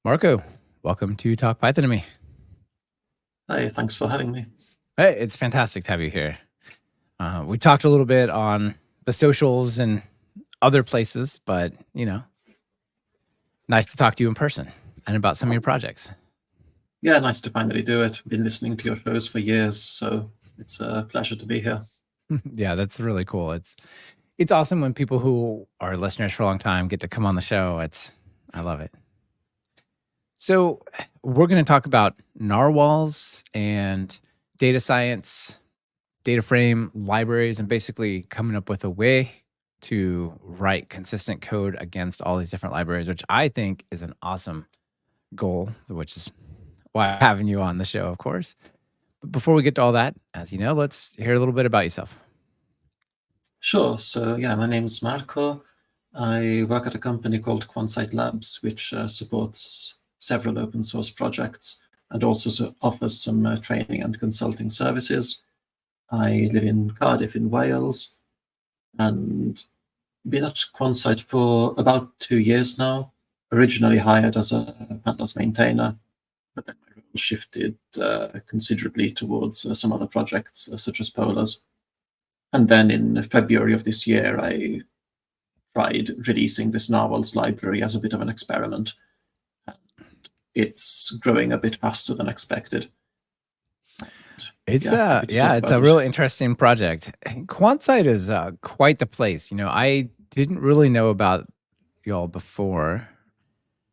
Marco, welcome to Talk Python to me. Hi, thanks for having me. Hey, it's fantastic to have you here. We talked a little bit on the socials and other places, but nice to talk to you in person and about some of your projects. Yeah, nice to finally do it. Been listening to your shows for years, so it's a pleasure to be here. Yeah, that's really cool. It's awesome when people who are listeners for a long time get to come on the show. I love it. So we're going to talk about narwhals and data science, data frame libraries, and basically coming up with a way to write consistent code against all these different libraries, which I think is an awesome goal, which is why I'm having you on the show, of course. But before we get to all that, as you know, let's hear a little bit about yourself. Sure. So yeah, my name is Marco. I work at a company called Quantsite Labs, which supports several open source projects and also offers some training and consulting services. I live in Cardiff in Wales and been at Quantsite for about 2 years now. Originally hired as a Pandas maintainer, but then my role shifted considerably towards some other projects, such as Polars. And then in February of this year, I tried releasing this Narwhals library as a bit of an experiment. And it's growing a bit faster than expected. It's a really interesting project. Quantsite is quite the place. I didn't really know about y'all before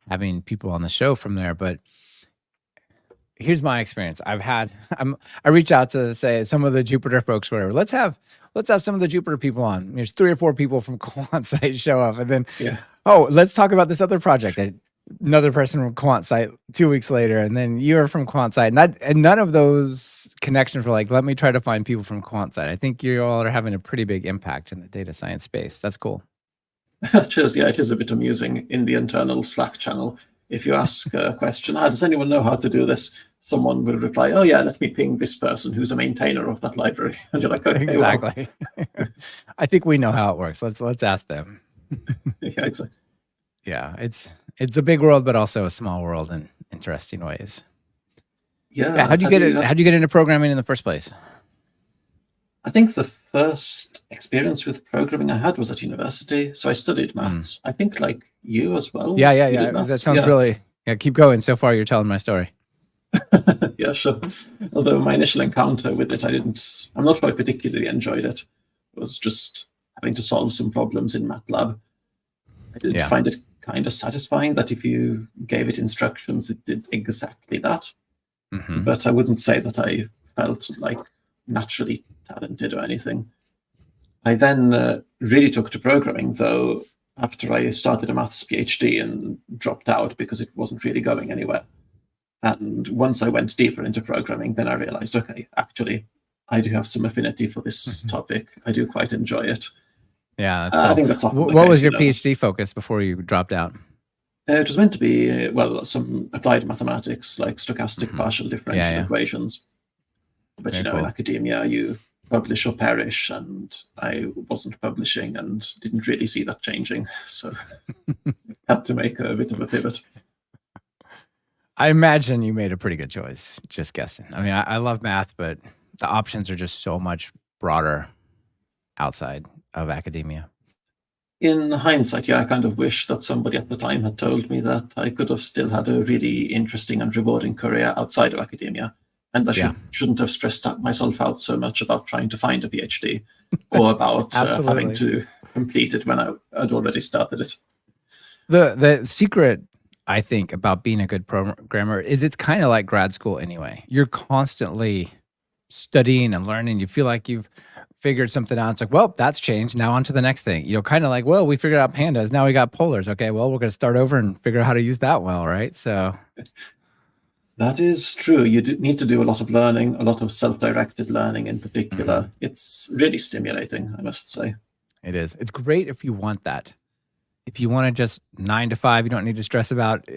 having people on the show from there, but here's my experience. I reach out to say some of the Jupyter folks, whatever. Let's have some of the Jupyter people on. There's 3 or 4 people from Quantsite show up, and then let's talk about this other project. That another person from Quantsite 2 weeks later, and then you're from Quantsite. And none of those connections were like, let me try to find people from Quantsite. I think you all are having a pretty big impact in the data science space. That's cool. Cheers. Yeah, it is a bit amusing in the internal Slack channel. If you ask a question, does anyone know how to do this? Someone will reply, oh yeah, let me ping this person who's a maintainer of that library. And you're like, okay, exactly. Well. I think we know how it works. Let's ask them. Yeah, exactly. Yeah, it's a big world, but also a small world in interesting ways. Yeah. How'd you get into programming in the first place? I think the first experience with programming I had was at university. So I studied maths. I think like you as well. Yeah. That sounds really. Yeah, keep going. So far, you're telling my story. Yeah, sure. Although my initial encounter with it, I'm not sure I particularly enjoyed it. It was just having to solve some problems in MATLAB. I did find it kind of satisfying that if you gave it instructions, it did exactly that. Mm-hmm. But I wouldn't say that I felt like naturally talented or anything. I then really took to programming, though, after I started a maths PhD and dropped out because it wasn't really going anywhere. And once I went deeper into programming, then I realized, okay, actually, I do have some affinity for this topic. I do quite enjoy it. Yeah, that's cool. I think that's often what was your PhD focus before you dropped out? It was meant to be, some applied mathematics, like stochastic partial differential equations. But, in academia, you publish or perish, and I wasn't publishing and didn't really see that changing. So had to make a bit of a pivot. I imagine you made a pretty good choice, just guessing. I mean, I love math, but the options are just so much broader outside of academia. In hindsight, I kind of wish that somebody at the time had told me that I could have still had a really interesting and rewarding career outside of academia, and I shouldn't have stressed myself out so much about trying to find a PhD or about having to complete it when I'd already started it. The secret, I think, about being a good programmer is it's kind of like grad school anyway. You're constantly studying and learning. You feel like you've figured something out. It's like, well, that's changed. Now on to the next thing. Kind of like, well, we figured out pandas. Now we got polars. Okay, well, we're going to start over and figure out how to use that well, right? So that is true. You need to do a lot of learning, a lot of self-directed learning in particular. It's really stimulating, I must say. It is. It's great if you want that. If you want to just 9 to 5, you don't need to stress about.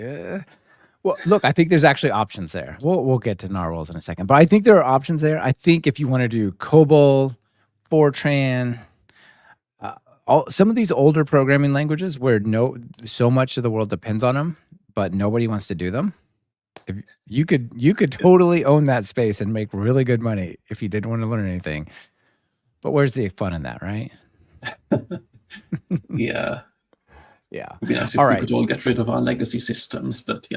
Well, look, I think there's actually options there. We'll get to narwhals in a second, but I think there are options there. I think if you want to do COBOL, Fortran, some of these older programming languages where so much of the world depends on them, but nobody wants to do them. If you could totally own that space and make really good money if you didn't want to learn anything. But where's the fun in that, right? Yeah. Yeah. It'd be nice if All we right. could all get rid of our legacy systems, but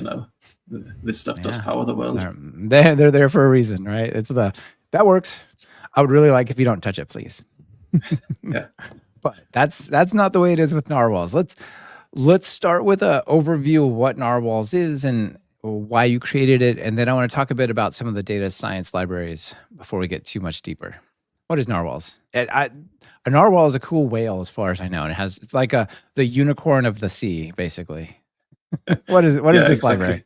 this stuff does Yeah. power the world. They're there for a reason, right? That works. I would really like if you don't touch it, please. Yeah. But that's not the way it is with narwhals. Let's start with an overview of what narwhals is and why you created it, and then I want to talk a bit about some of the data science libraries before we get too much deeper. What is narwhals? A narwhal is a cool whale, as far as I know, and it's like the unicorn of the sea, basically. What is this library?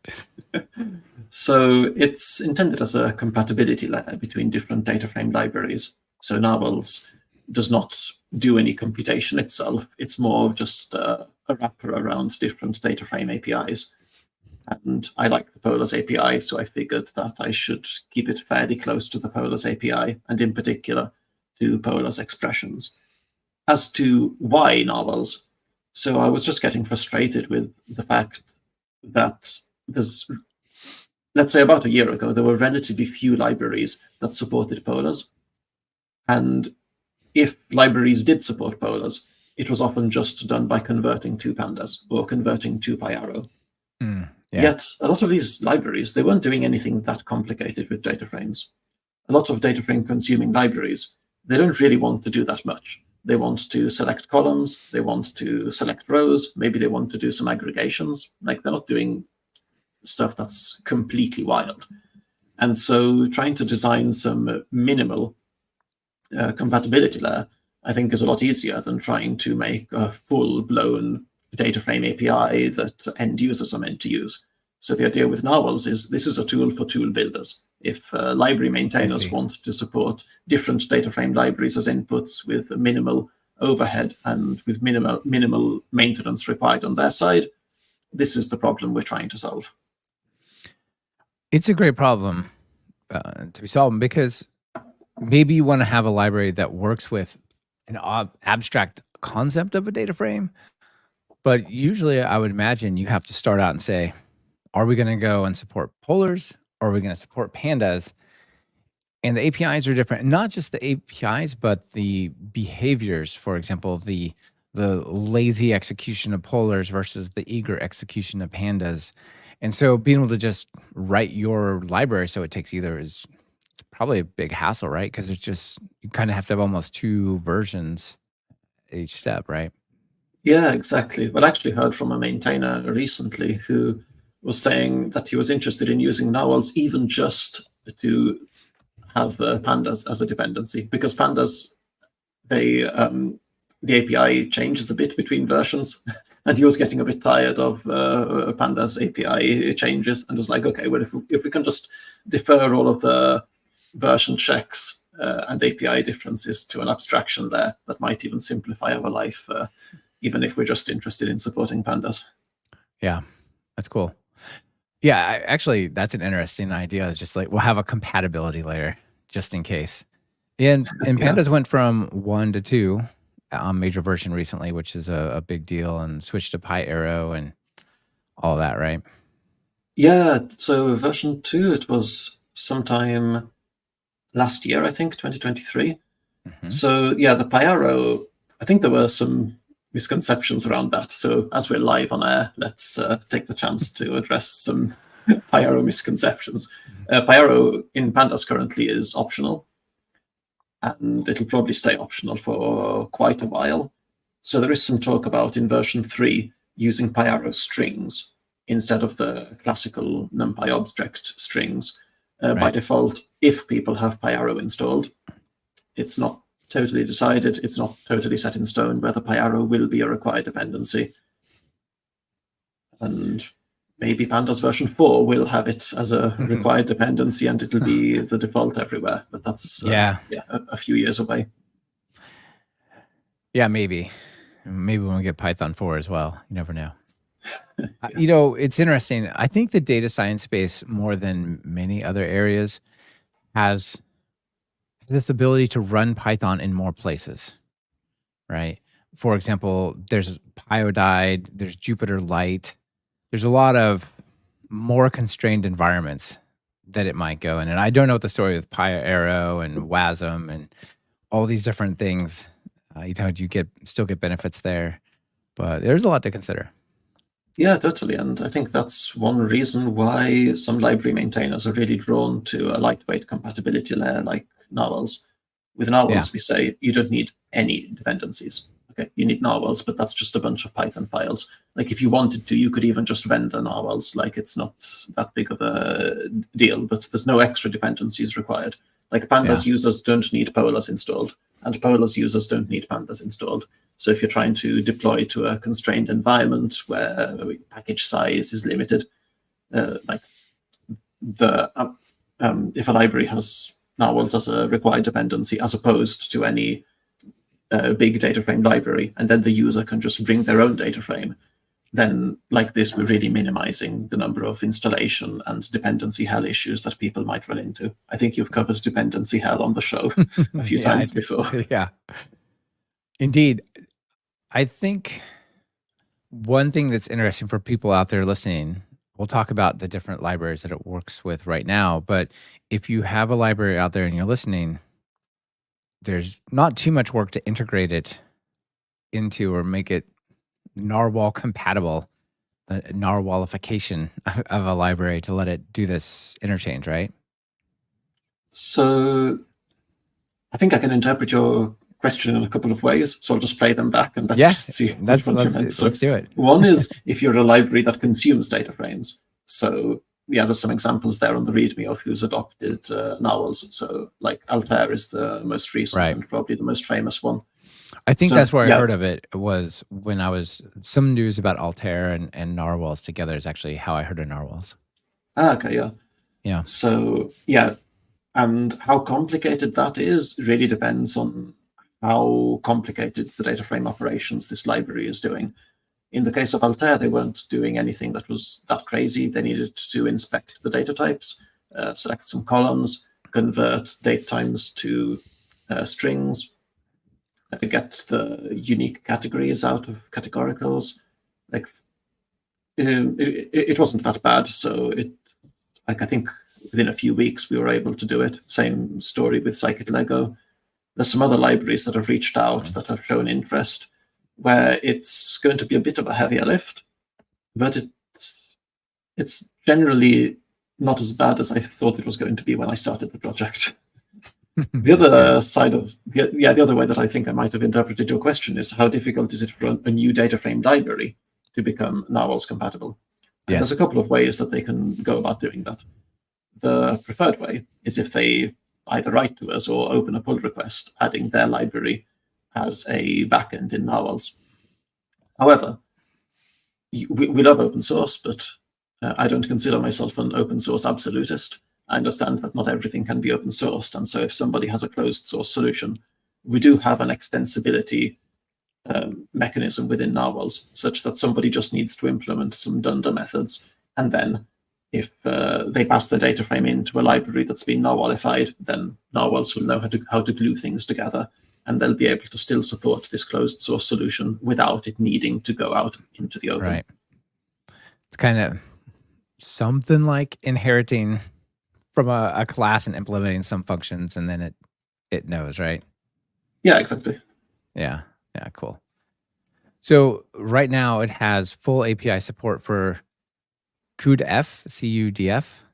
So it's intended as a compatibility layer between different data frame libraries. So Narwhals does not do any computation itself. It's more just a wrapper around different data frame APIs. And I like the Polars API, so I figured that I should keep it fairly close to the Polars API, and in particular to Polars expressions. As to why Narwhals, so I was just getting frustrated with the fact that there's, let's say about a year ago, there were relatively few libraries that supported Polars. And if libraries did support Polars, it was often just done by converting to Pandas or converting to Payaro. Yeah. Yet a lot of these libraries, they weren't doing anything that complicated with data frames. A lot of data frame consuming libraries, they don't really want to do that much. They want to select columns, they want to select rows, maybe they want to do some aggregations. Like, they're not doing stuff that's completely wild. And so trying to design some minimal compatibility layer, I think, is a lot easier than trying to make a full-blown data frame API that end users are meant to use. So the idea with Narwhals is this is a tool for tool builders. If library maintainers want to support different data frame libraries as inputs with minimal overhead and with minimal maintenance required on their side, this is the problem we're trying to solve. It's a great problem to be solved, because maybe you want to have a library that works with an abstract concept of a data frame, but usually I would imagine you have to start out and say, are we going to go and support polars, or are we going to support pandas? And the APIs are different. Not just the APIs, but the behaviors. For example, the lazy execution of polars versus the eager execution of pandas. And so being able to just write your library so it takes either it's probably a big hassle, right? Because it's just, you kind of have to have almost two versions each step, right? Yeah, exactly. Well, I actually heard from a maintainer recently who was saying that he was interested in using Narwhals even just to have pandas as a dependency, because pandas, the API changes a bit between versions, and he was getting a bit tired of pandas API changes, and was like, okay, well, if we can just defer all of the version checks and API differences to an abstraction there, that might even simplify our life, even if we're just interested in supporting pandas. Yeah, that's cool. Yeah, actually, that's an interesting idea. It's just like, we'll have a compatibility layer just in case. And pandas went from 1 to 2 on major version recently, which is a big deal, and switched to Payaro and all that, right? Yeah, so version 2, it was sometime last year, I think, 2023. So yeah, the Payaro, I think there were some misconceptions around that. So as we're live on air, let's take the chance to address some Payaro misconceptions. Payaro in Pandas currently is optional, and it'll probably stay optional for quite a while. So there is some talk about in version 3 using Payaro strings instead of the classical NumPy object strings. By default, if people have Payaro installed, it's not totally decided, it's not totally set in stone whether Payaro will be a required dependency. And maybe Pandas version 4 will have it as a required dependency, and it'll be the default everywhere. But that's a few years away. Yeah, maybe. Maybe when we get Python 4 as well. You never know. You know, it's interesting. I think the data science space, more than many other areas, has this ability to run Python in more places, right? For example, there's Pyodide, there's Jupyter Lite, there's a lot of more constrained environments that it might go in. And I don't know what the story with PyArrow and WASM and all these different things. You still get benefits there, but there's a lot to consider. Yeah, totally. And I think that's one reason why some library maintainers are really drawn to a lightweight compatibility layer like Narwhals. With Narwhals, we say you don't need any dependencies. Okay, you need Narwhals, but that's just a bunch of Python files. Like if you wanted to, you could even just render Narwhals. Like it's not that big of a deal, but there's no extra dependencies required. Like Pandas users don't need Polars installed, and Polars users don't need Pandas installed. So if you're trying to deploy to a constrained environment where package size is limited, if a library has Narwhals as a required dependency, as opposed to any big data frame library, and then the user can just bring their own data frame, then like this, we're really minimizing the number of installation and dependency hell issues that people might run into. I think you've covered dependency hell on the show a few times before. Yeah, indeed. I think one thing that's interesting for people out there listening, we'll talk about the different libraries that it works with right now, but if you have a library out there and you're listening, there's not too much work to integrate it into or make it Narwhal compatible, the Narwhalification of a library to let it do this interchange, right? So I think I can interpret your question in a couple of ways. So I'll just play them back and let's just see which one you meant. Let's do it. One is if you're a library that consumes data frames. So yeah, there's some examples there on the README of who's adopted Narwhals. So like Altair is the most recent and probably the most famous one. I think that's where I heard of it, was when I was, some news about Altair and Narwhals together is actually how I heard of Narwhals. Okay, yeah. Yeah. So yeah, and how complicated that is really depends on how complicated the data frame operations this library is doing. In the case of Altair, they weren't doing anything that was that crazy. They needed to inspect the data types, select some columns, convert date times to strings, get the unique categories out of categoricals. Like it wasn't that bad. So I think within a few weeks we were able to do it. Same story with Scikit-Lego. There's some other libraries that have reached out that have shown interest, where it's going to be a bit of a heavier lift, but it's generally not as bad as I thought it was going to be when I started the project. The other side of the other way that I think I might have interpreted your question is how difficult is it for a new data frame library to become Narwhals compatible? And there's a couple of ways that they can go about doing that. The preferred way is if they either write to us or open a pull request adding their library as a backend in Narwhals. However, we love open source, but I don't consider myself an open source absolutist. I understand that not everything can be open sourced, and so if somebody has a closed source solution, we do have an extensibility mechanism within Narwhals, such that somebody just needs to implement some dunder methods, and then if they pass the data frame into a library that's been Narwhalified, then Narwhals will know how to glue things together, and they'll be able to still support this closed source solution without it needing to go out into the open. Right. It's kind of something like inheriting from a class and implementing some functions, and then it knows, right? Yeah, exactly. Yeah, cool. So right now it has full API support for CUDF, C-U-D-F.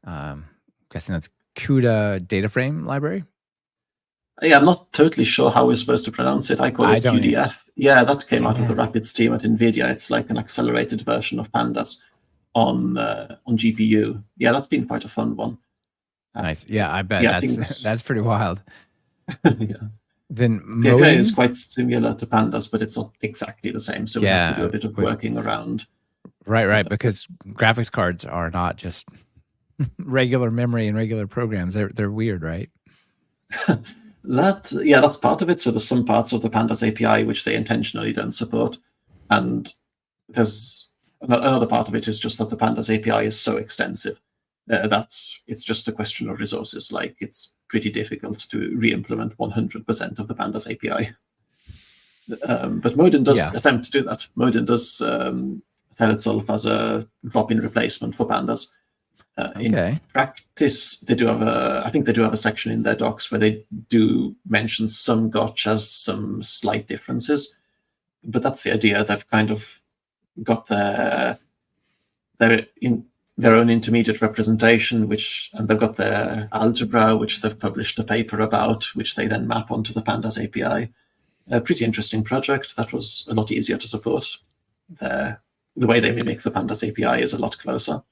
Guessing that's CUDA data frame library. Yeah, I'm not totally sure how we're supposed to pronounce it. I call it QDF. Yeah, that came out of the Rapids team at NVIDIA. It's like an accelerated version of Pandas on GPU. Yeah, that's been quite a fun one. Nice. Yeah, I bet that's pretty wild. Yeah. Then the idea is quite similar to Pandas, but it's not exactly the same. So we have to do a bit of working around. Right, because graphics cards are not just regular memory and regular programs. They're weird, right? That's part of it. So there's some parts of the Pandas API which they intentionally don't support, and there's another part of it is just that the Pandas API is so extensive that it's just a question of resources. Like it's pretty difficult to re-implement 100% of the Pandas API. But Modin does attempt to do that. Modin does sell itself as a drop-in replacement for pandas. In Okay. practice, they do have I think they do have a section in their docs where they do mention some gotchas, some slight differences, but that's the idea. They've kind of got their own intermediate representation, and they've got their algebra, which they've published a paper about, which they then map onto the Pandas API. A pretty interesting project that was a lot easier to support. The way they mimic the Pandas API is a lot closer.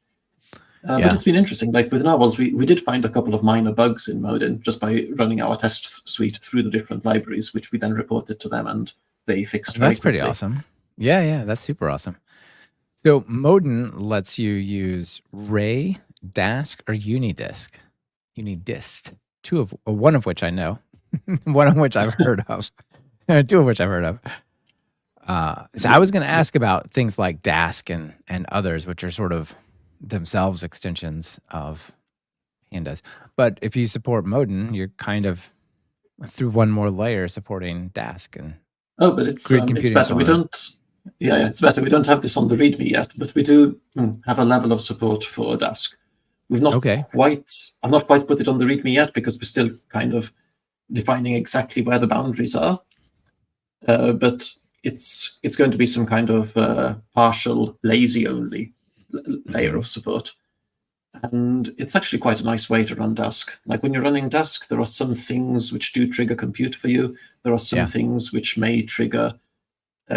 But it's been interesting. Like with Narwhals, we did find a couple of minor bugs in Modin just by running our test suite through the different libraries, which we then reported to them and they fixed. That's pretty awesome. Yeah, that's super awesome. So Modin lets you use Ray, Dask, or Unidist. One of which I know, one of which I've heard of, two of which I've heard of. So I was going to ask about things like Dask and others, which are sort of themselves extensions of Pandas. But if you support Modin, you're kind of through one more layer supporting Dask and but it's better. We don't. Yeah, it's better. We don't have this on the README yet, but we do have a level of support for Dask. We've not quite. I've not quite put it on the README yet because we're still kind of defining exactly where the boundaries are. But it's going to be some kind of partial lazy only layer of support. And it's actually quite a nice way to run Dask. Like when you're running Dask, there are some things which do trigger compute for you. There are some things which may trigger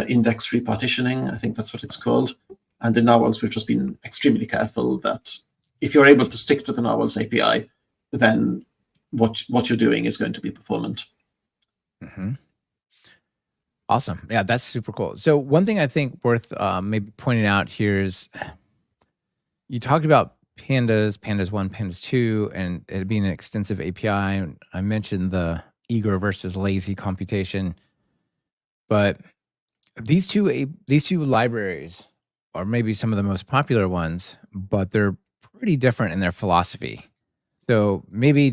index repartitioning. I think that's what it's called. And in Narwhals, we've just been extremely careful that if you're able to stick to the Narwhals API, then what you're doing is going to be performant. Mm-hmm. Awesome. Yeah, that's super cool. So one thing I think worth maybe pointing out here is you talked about Pandas 1, Pandas 2, and it being an extensive API. I mentioned the eager versus lazy computation, but these two libraries are maybe some of the most popular ones, but they're pretty different in their philosophy. So maybe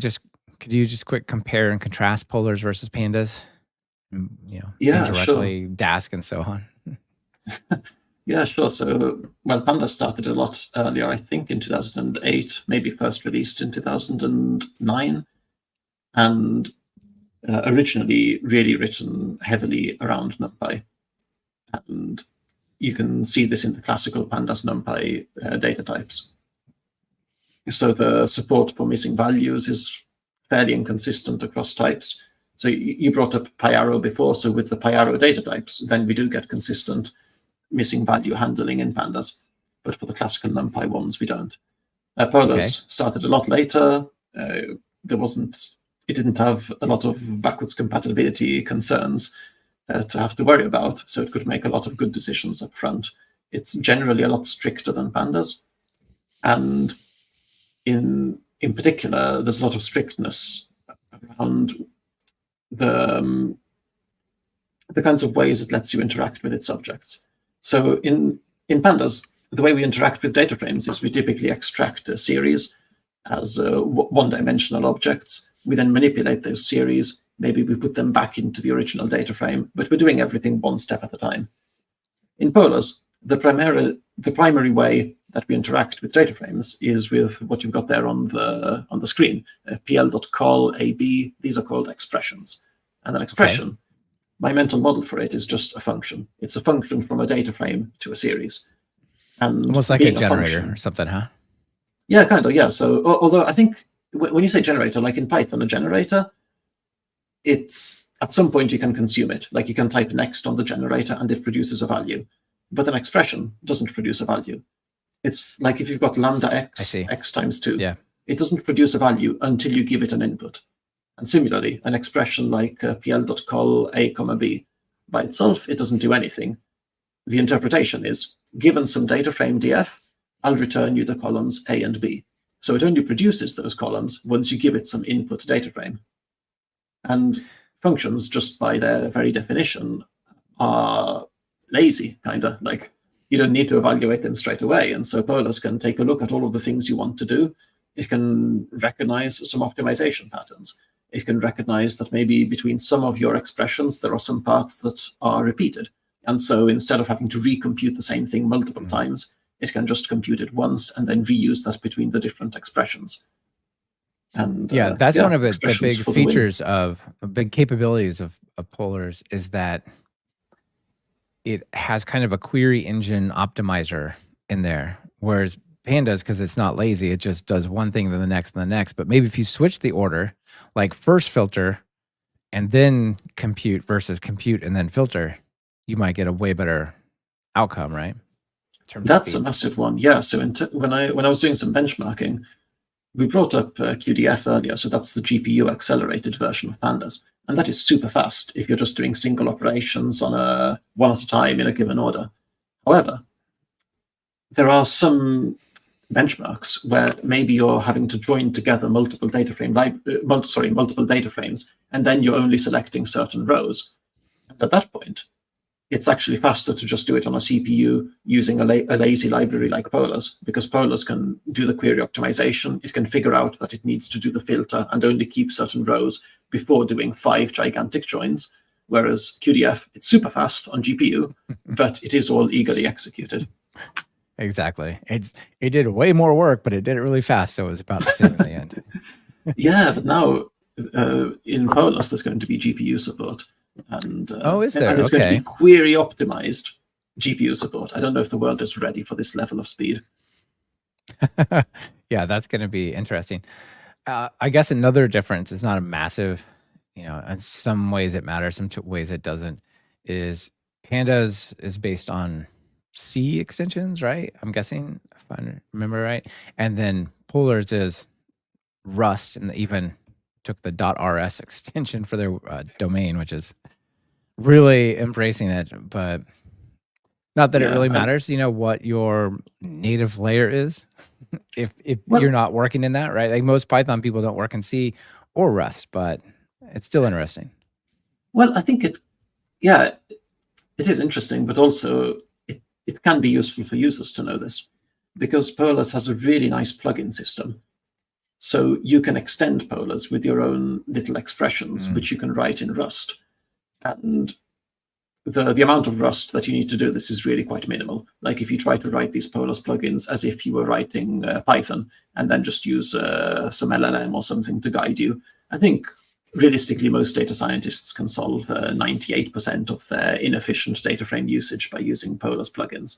could you just quick compare and contrast Polars versus Pandas? Indirectly, sure. Dask and so on. Yeah, sure. So, Pandas started a lot earlier, I think in 2008, maybe first released in 2009, and originally really written heavily around NumPy. And you can see this in the classical Pandas NumPy data types. So the support for missing values is fairly inconsistent across types. So you brought up PyArrow before. So with the PyArrow data types, then we do get consistent missing value handling in Pandas. But for the classical NumPy ones, we don't. Polars started a lot later. It didn't have a lot of backwards compatibility concerns to have to worry about. So it could make a lot of good decisions up front. It's generally a lot stricter than Pandas. And in particular, there's a lot of strictness around the kinds of ways it lets you interact with its objects. So in Pandas, the way we interact with data frames is we typically extract a series as one-dimensional objects. We then manipulate those series. Maybe we put them back into the original data frame, but we're doing everything one step at a time. In Polars, the primary way that we interact with data frames is with what you've got there on the screen, pl.call, ab. These are called expressions. And an expression, my mental model for it is just a function. It's a function from a data frame to a series. And almost like a generator or something, huh? Yeah, kind of, yeah. So although I think when you say generator, like in Python, a generator, it's at some point you can consume it. Like you can type next on the generator and it produces a value. But an expression doesn't produce a value. It's like if you've got lambda x, x times 2, it doesn't produce a value until you give it an input. And similarly, an expression like pl.call a comma b, by itself, it doesn't do anything. The interpretation is, given some data frame df, I'll return you the columns a and b. So it only produces those columns once you give it some input data frame. And functions, just by their very definition, are lazy, kind of. Like, you don't need to evaluate them straight away. And so Polars can take a look at all of the things you want to do. It can recognize some optimization patterns. It can recognize that maybe between some of your expressions, there are some parts that are repeated. And so instead of having to recompute the same thing multiple times, it can just compute it once and then reuse that between the different expressions. And yeah, that's one of the big features of big capabilities of Polars is that it has kind of a query engine optimizer in there, whereas Pandas, because it's not lazy, it just does one thing, then the next, and the next. But maybe if you switch the order, like first filter and then compute versus compute and then filter, you might get a way better outcome, right? That's a massive one, yeah. So when I was doing some benchmarking, we brought up QDF earlier, so that's the GPU accelerated version of Pandas, and that is super fast if you're just doing single operations on one at a time in a given order. However, there are some benchmarks where maybe you're having to join together multiple data frames, and then you're only selecting certain rows. And at that point, it's actually faster to just do it on a CPU using a lazy library like Polars, because Polars can do the query optimization. It can figure out that it needs to do the filter and only keep certain rows before doing 5 gigantic joins. Whereas QDF, it's super fast on GPU, but it is all eagerly executed. Exactly. It did way more work, but it did it really fast, so it was about the same in the end. Yeah, but now in Polars, there's going to be GPU support. And is there? And it's going to be query optimized GPU support. I don't know if the world is ready for this level of speed. Yeah, that's going to be interesting. I guess another difference, it's not a massive, in some ways it matters, some ways it doesn't, is Pandas is based on C extensions, right? I'm guessing, if I remember right. And then Polars is Rust, and even took the .rs extension for their domain, which is really embracing it. But not that it really matters, what your native layer is, if you're not working in that, right? Like most Python people don't work in C or Rust, but it's still interesting. Well, I think it is interesting, but also it can be useful for users to know this, because Polars has a really nice plugin system. So you can extend Polars with your own little expressions, which you can write in Rust. And the amount of Rust that you need to do this is really quite minimal. Like if you try to write these Polars plugins as if you were writing Python and then just use some LLM or something to guide you, I think realistically most data scientists can solve 98% of their inefficient data frame usage by using Polars plugins.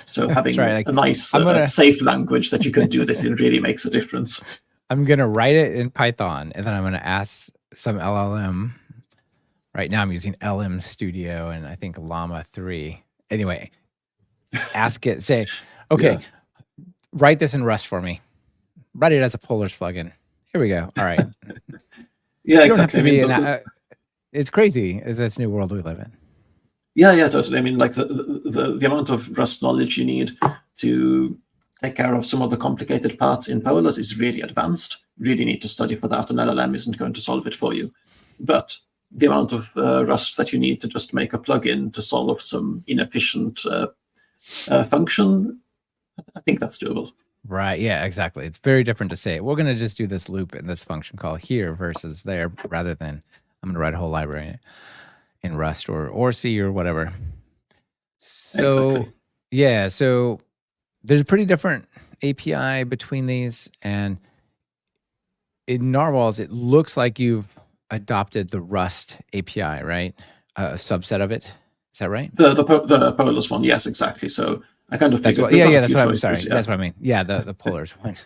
So having a nice safe language that you can do this in really makes a difference. I'm going to write it in Python, and then I'm going to ask some LLM. Right now I'm using LM Studio and I think Llama 3. Anyway, ask it, say, okay, write this in Rust for me. Write it as a Polars plugin. Here we go. All right. Yeah, exactly. It's crazy. It's this new world we live in. Yeah, totally. I mean, like the amount of Rust knowledge you need to take care of some of the complicated parts in Polars is really advanced. Really need to study for that. An LLM isn't going to solve it for you. But the amount of Rust that you need to just make a plugin to solve some inefficient function, I think that's doable. Right. Yeah, exactly. It's very different to say, we're going to just do this loop in this function call here versus there, rather than I'm going to write a whole library in Rust or C or whatever. So, exactly. Yeah, so there's a pretty different API between these. And in Narwhals, it looks like you've adopted the Rust API, right? A subset of it. Is that right? The Polars one, yes, exactly. So I kind of that's what, that's what I'm sorry. Yeah. That's what I mean. Yeah, the Polars one.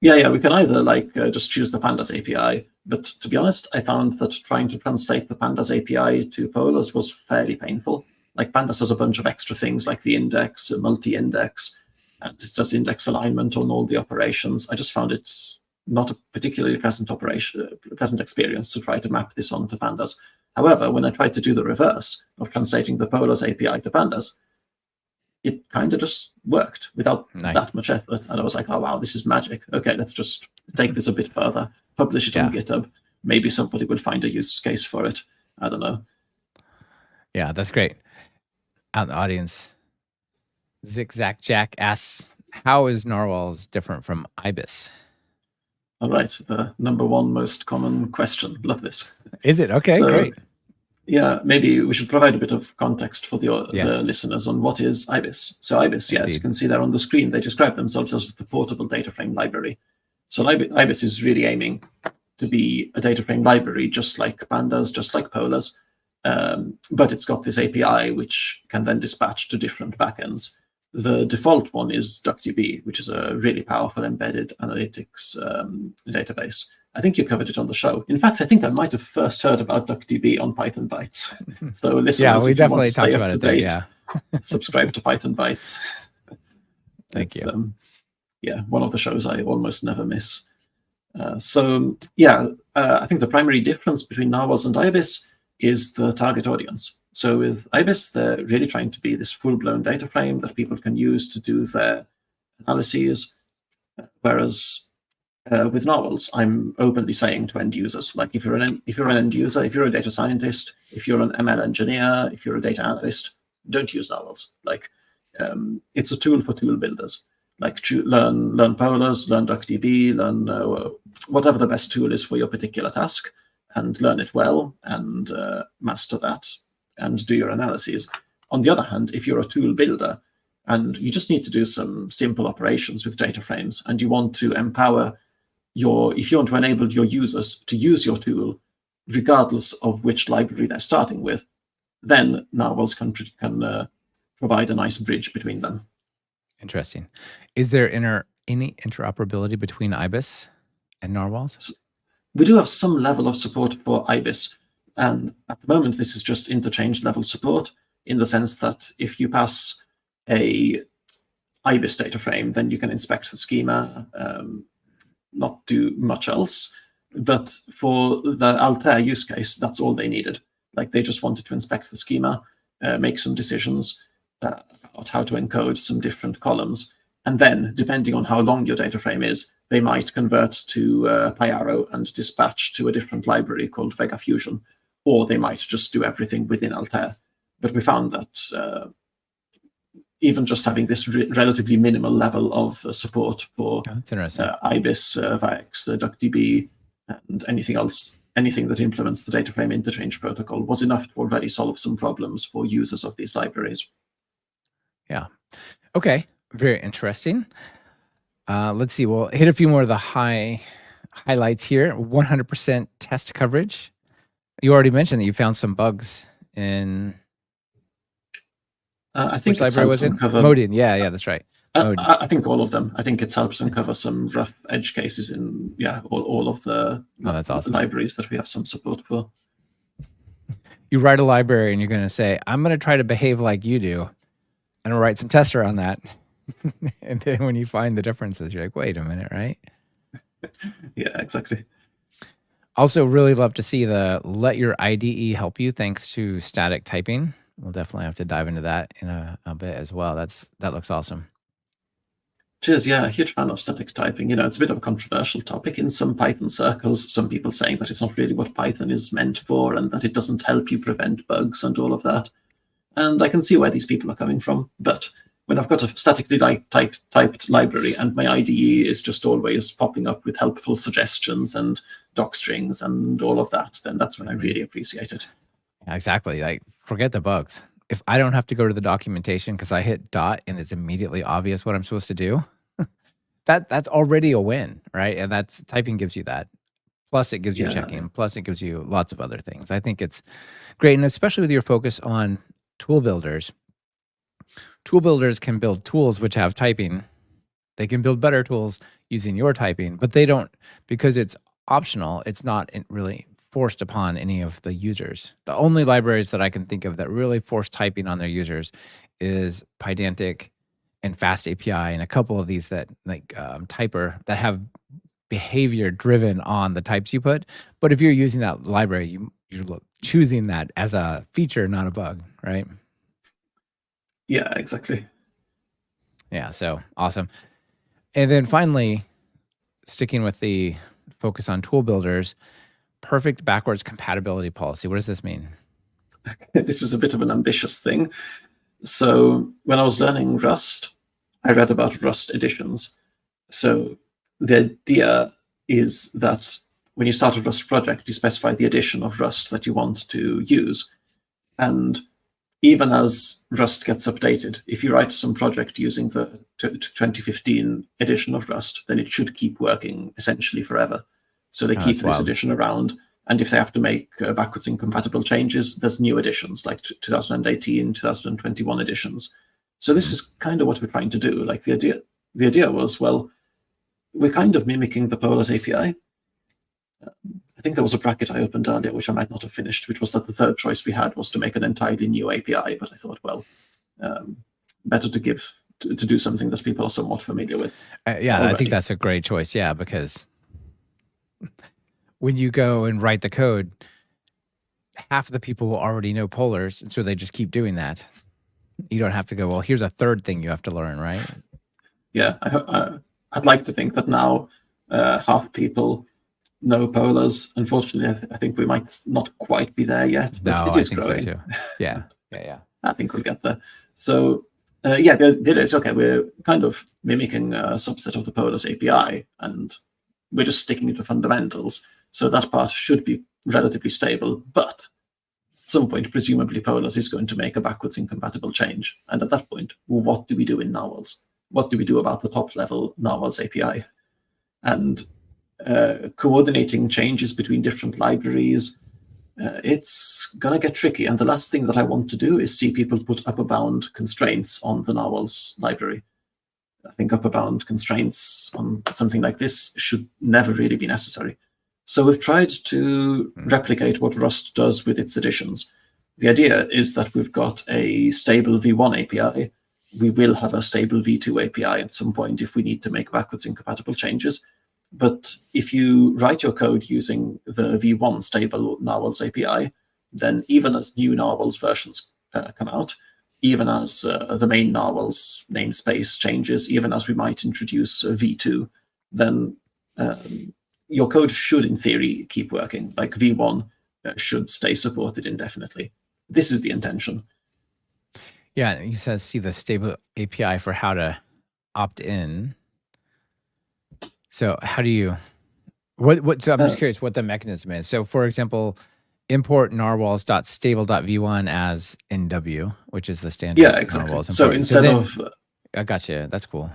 Yeah, we can either just choose the Pandas API, but to be honest, I found that trying to translate the Pandas API to Polars was fairly painful. Like Pandas has a bunch of extra things like the index, multi-index, and it does index alignment on all the operations. I just found it not a particularly pleasant experience to try to map this onto Pandas. However, when I tried to do the reverse of translating the Polars API to Pandas, it kind of just worked without that much effort. And I was like, oh, wow, this is magic. Okay, let's just take this a bit further, publish it on GitHub. Maybe somebody will find a use case for it. I don't know. Yeah, that's great. Out in the audience, Zigzag Jack asks, how is Narwhals different from IBIS? All right, the #1 most common question. Love this. Is it? Okay, great. Yeah, maybe we should provide a bit of context for the Yes. listeners on what is IBIS. So IBIS, as you can see there on the screen, they describe themselves as the portable data frame library. So IBIS is really aiming to be a data frame library, just like Pandas, just like Polars, but it's got this API which can then dispatch to different backends. The default one is DuckDB, which is a really powerful embedded analytics database. I think you covered it on the show. In fact, I think I might have first heard about DuckDB on Python Bytes. So listeners, Yeah, we if you want definitely to talked stay about up to it there. date, Yeah. subscribe to Python Bytes. Thank you. Yeah, one of the shows I almost never miss. I think the primary difference between Narwhals and IBIS is the target audience. So with IBIS, they're really trying to be this full-blown data frame that people can use to do their analyses, whereas with Narwhals, I'm openly saying to end users, like if you're an end user, if you're a data scientist, if you're an ML engineer, if you're a data analyst, don't use Narwhals. Like it's a tool for tool builders. Like learn Polars, learn DuckDB, learn whatever the best tool is for your particular task, and learn it well and master that and do your analyses. On the other hand, if you're a tool builder and you just need to do some simple operations with data frames and you want to empower if you want to enable your users to use your tool, regardless of which library they're starting with, then Narwhals can provide a nice bridge between them. Interesting. Is there any interoperability between IBIS and Narwhals? We do have some level of support for IBIS, and at the moment this is just interchange level support, in the sense that if you pass a IBIS data frame, then you can inspect the schema, not do much else. But for the Altair use case, that's all they needed. Like they just wanted to inspect the schema, make some decisions about how to encode some different columns. And then, depending on how long your data frame is, they might convert to Payaro and dispatch to a different library called Vega Fusion, or they might just do everything within Altair. But we found that even just having this relatively minimal level of support for IBIS, VAX, DuckDB, and anything else, anything that implements the data frame interchange protocol, was enough to already solve some problems for users of these libraries. Yeah. Okay. Very interesting. Let's see. We'll hit a few more of the highlights here. 100% test coverage. You already mentioned that you found some bugs in. I think which library was it? Modin. Yeah, that's right. I think all of them. I think it helps uncover some rough edge cases in all of the that's awesome. libraries that we have some support for. You write a library and you're going to say, I'm going to try to behave like you do, and write some tests around that. And then when you find the differences, you're like, wait a minute, right? Yeah, exactly. Also, really love to see the let your IDE help you thanks to static typing. We'll definitely have to dive into that in a bit as well. That looks awesome. Cheers. Yeah, a huge fan of static typing. It's a bit of a controversial topic in some Python circles. Some people saying that it's not really what Python is meant for and that it doesn't help you prevent bugs and all of that. And I can see where these people are coming from. But when I've got a statically typed library and my IDE is just always popping up with helpful suggestions and doc strings and all of that, then that's when I really appreciate it. Yeah, exactly. Like, forget the bugs. If I don't have to go to the documentation because I hit dot and it's immediately obvious what I'm supposed to do, that's already a win, right? And typing gives you that. Plus, it gives you checking. Plus, it gives you lots of other things. I think it's great, and especially with your focus on tool builders. Tool builders can build tools which have typing. They can build better tools using your typing, but they don't, because it's optional. It's not really forced upon any of the users. The only libraries that I can think of that really force typing on their users is Pydantic and Fast API, and a couple of these that like Typer that have behavior driven on the types you put. But if you're using that library, you're choosing that as a feature, not a bug, right? Yeah, exactly. Yeah, so awesome. And then finally, sticking with the focus on tool builders, perfect backwards compatibility policy. What does this mean? This is a bit of an ambitious thing. So when I was learning Rust, I read about Rust editions. So the idea is that when you start a Rust project, you specify the edition of Rust that you want to use. And even as Rust gets updated, if you write some project using the 2015 edition of Rust, then it should keep working essentially forever. So they keep this edition around. And if they have to make backwards incompatible changes, there's new editions like 2018, 2021 editions. So this is kind of what we're trying to do. Like the idea was, well, we're kind of mimicking the Polars API. I think there was a bracket I opened earlier, which I might not have finished, which was that the third choice we had was to make an entirely new API. But I thought, well, better to do something that people are somewhat familiar with. Yeah, already. I think that's a great choice. Yeah, because when you go and write the code, half of the people will already know Polars, and so they just keep doing that. You don't have to go, well, here's a third thing you have to learn, right? Yeah, I'd like to think that now half people know Polars. Unfortunately, I think we might not quite be there yet, but it is growing. So too. Yeah. I think we'll get there. So the idea is, okay, we're kind of mimicking a subset of the Polars API, and we're just sticking to the fundamentals. So that part should be relatively stable, but at some point, presumably Polars is going to make a backwards incompatible change. And at that point, what do we do in Narwhals? What do we do about the top level Narwhals API? And coordinating changes between different libraries, it's going to get tricky. And the last thing that I want to do is see people put upper bound constraints on the Narwhals library. I think upper bound constraints on something like this should never really be necessary. So we've tried to replicate what Rust does with its editions. The idea is that we've got a stable V1 API. We will have a stable V2 API at some point if we need to make backwards incompatible changes. But if you write your code using the V1 stable Narwhals API, then even as new Narwhals versions come out, even as the main Narwhals namespace changes, even as we might introduce V2, then your code should, in theory, keep working. Like V1 should stay supported indefinitely. This is the intention. Yeah, you said see the stable API for how to opt in. So how do you, so I'm just curious what the mechanism is. So for example, import narwhals.stable.v1 as NW, which is the standard. Yeah, exactly. Narwhals so instead of... I gotcha, that's cool.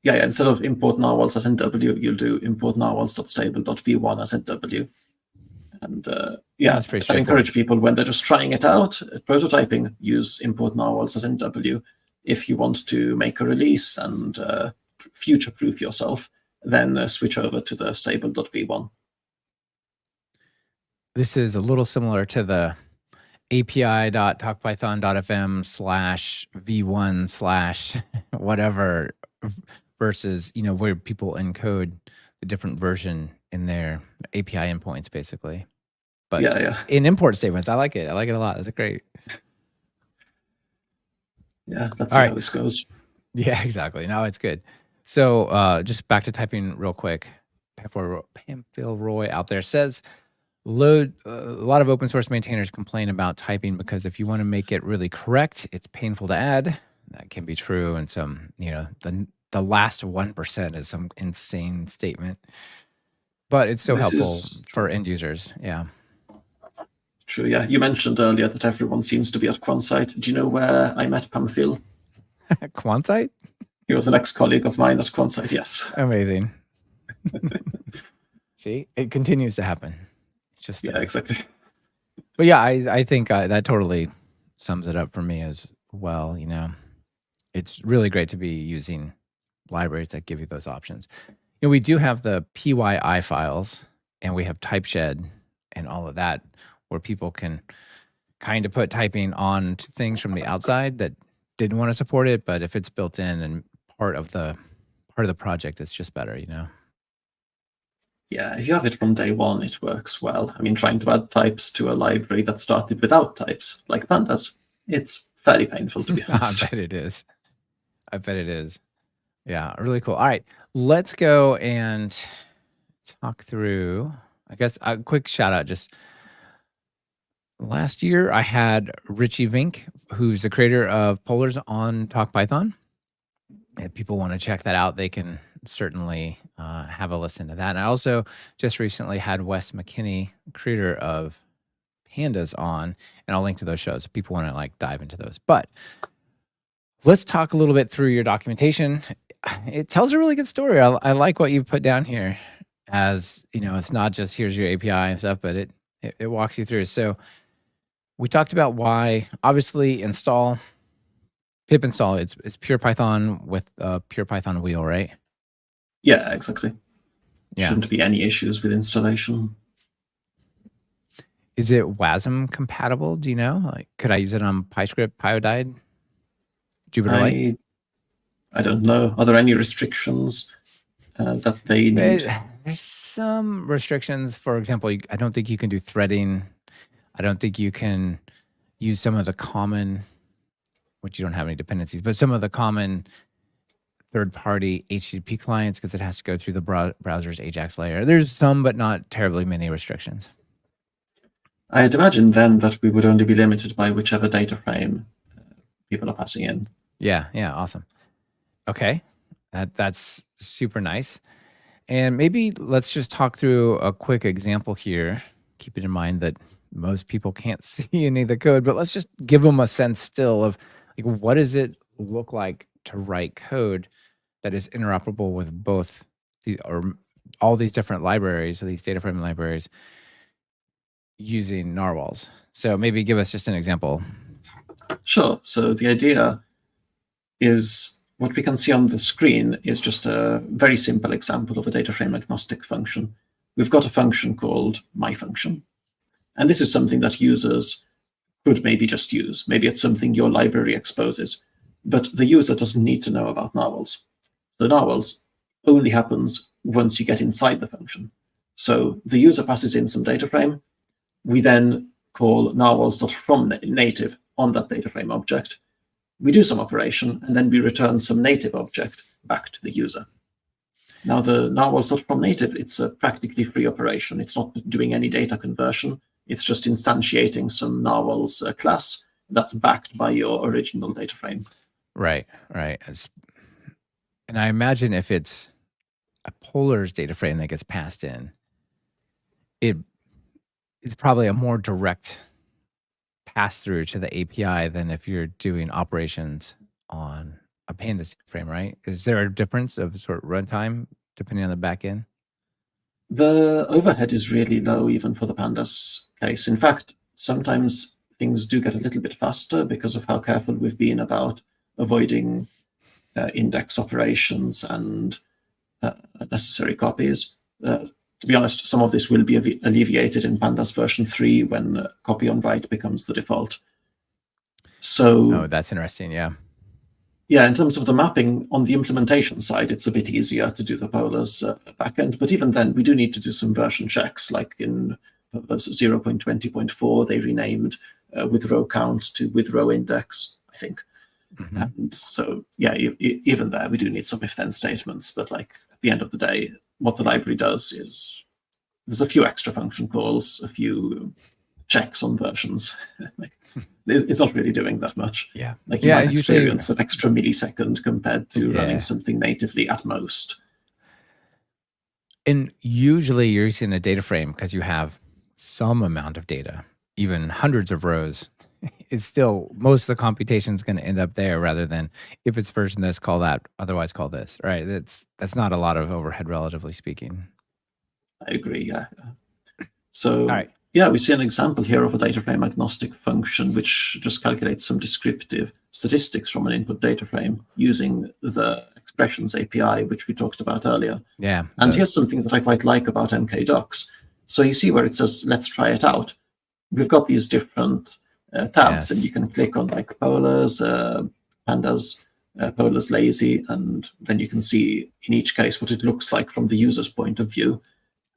Yeah, instead of import narwhals as NW, you'll do import narwhals.stable.v1 as NW. And that's pretty straightforward. I encourage people when they're just trying it out, prototyping, use import narwhals as NW. If you want to make a release and future-proof yourself, then switch over to the stable.v1. This is a little similar to the api.talkpython.fm/v1/whatever versus, where people encode the different version in their API endpoints, basically. But in import statements, I like it. I like it a lot. That's great. Yeah, that's how this goes. Yeah, exactly. No, it's good. So just back to typing real quick. Pamphil Roy out there says, a lot of open source maintainers complain about typing because if you want to make it really correct, it's painful to add. That can be true. And some, the last 1% is some insane statement. But it's so helpful for end users. Yeah. True. Yeah. You mentioned earlier that everyone seems to be at Quonsite. Do you know where I met Pamphil? Quonsite? He was an ex-colleague of mine at Quonsite. Yes. Amazing. See, it continues to happen. It's just exactly. But yeah, I think that totally sums it up for me as well. It's really great to be using libraries that give you those options. We do have the PYI files, and we have TypeShed and all of that, where people can kind of put typing on to things from the outside that didn't want to support it, but if it's built in and part of the project, it's just better, Yeah, if you have it from day one, it works well. I mean, trying to add types to a library that started without types, like Pandas, it's fairly painful, to be honest. I bet it is. Yeah, really cool. All right, let's go and talk through, I guess, a quick shout out. Just last year, I had Richie Vink, who's the creator of Polars on TalkPython. if people want to check that out, they can certainly have a listen to that. And I also just recently had Wes McKinney, creator of Pandas, on, and I'll link to those shows if people want to like dive into those. But let's talk a little bit through your documentation. It tells a really good story. I like what you put down here. As you know, it's not just here's your API and stuff, but it walks you through. So we talked about why, obviously, pip install. It's pure Python with a pure Python wheel, right? Yeah, exactly. Yeah. Shouldn't be any issues with installation. Is it WASM compatible? Do you know? Like, could I use it on PyScript, Pyodide, Jupyter-Lite? I don't know. Are there any restrictions that they need? There's some restrictions. For example, I don't think you can do threading. I don't think you can use some of the common, which you don't have any dependencies, but some of the common third-party HTTP clients, because it has to go through the browser's AJAX layer. There's some, but not terribly many restrictions. I'd imagine then that we would only be limited by whichever data frame people are passing in. Yeah, awesome. Okay, that's super nice. And maybe let's just talk through a quick example here, keeping in mind that most people can't see any of the code, but let's just give them a sense still of like, what does it look like to write code that is interoperable with both or all these different libraries, or these data frame libraries, using narwhals. So maybe give us just an example. Sure. So the idea is what we can see on the screen is just a very simple example of a data frame agnostic function. We've got a function called myFunction. And this is something that users could maybe just use. Maybe it's something your library exposes. But the user doesn't need to know about narwhals. The narwhals only happens once you get inside the function. So the user passes in some data frame. We then call narwhals.fromNative on that data frame object. We do some operation, and then we return some native object back to the user. Now, the narwhals.fromNative, it's a practically free operation. It's not doing any data conversion. It's just instantiating some narwhals class that's backed by your original data frame. Right. And I imagine if it's a Polar's data frame that gets passed in, it's probably a more direct pass through to the API than if you're doing operations on a Pandas frame, right? Is there a difference of sort of runtime depending on the backend? The overhead is really low even for the Pandas case. In fact, sometimes things do get a little bit faster because of how careful we've been about avoiding index operations and necessary copies. To be honest, some of this will be alleviated in Pandas version 3 when copy on write becomes the default. So, that's interesting. Yeah, in terms of the mapping on the implementation side, it's a bit easier to do the Polars backend. But even then, we do need to do some version checks. Like in Polars 0.20.4, they renamed with row count to with row index, I think. Mm-hmm. And so, even there, we do need some if-then statements. But like at the end of the day, what the library does is there's a few extra function calls, a few checks on versions. It's not really doing that much. Yeah. Like you might experience an extra millisecond compared to running something natively at most. And usually you're using a data frame because you have some amount of data, even hundreds of rows. It's still, most of the computation is going to end up there rather than if it's version this, call that, otherwise call this, right? That's not a lot of overhead, relatively speaking. I agree, yeah. So, we see an example here of a data frame agnostic function which just calculates some descriptive statistics from an input data frame using the expressions API, which we talked about earlier. Yeah. And here's something that I quite like about MKDocs. So you see where it says, let's try it out. We've got these different tabs, and you can click on like Polars, Pandas, Polars lazy, and then you can see in each case what it looks like from the user's point of view.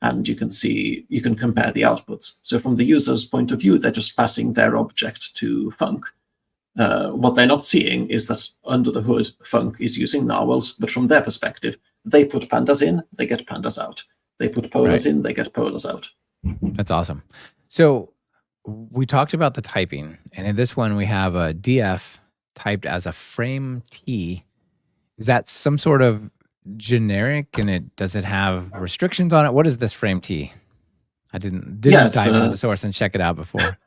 And you can compare the outputs. So from the user's point of view, they're just passing their object to Func. What they're not seeing is that under the hood, Func is using narwhals, but from their perspective, they put pandas in, they get pandas out. They put Polars in, they get Polars out. That's awesome. So we talked about the typing, and in this one we have a df typed as a frame T, Is that some sort of generic, and does it have restrictions on it? What is this frame T? I didn't Yeah, it's dive into the source and check it out before.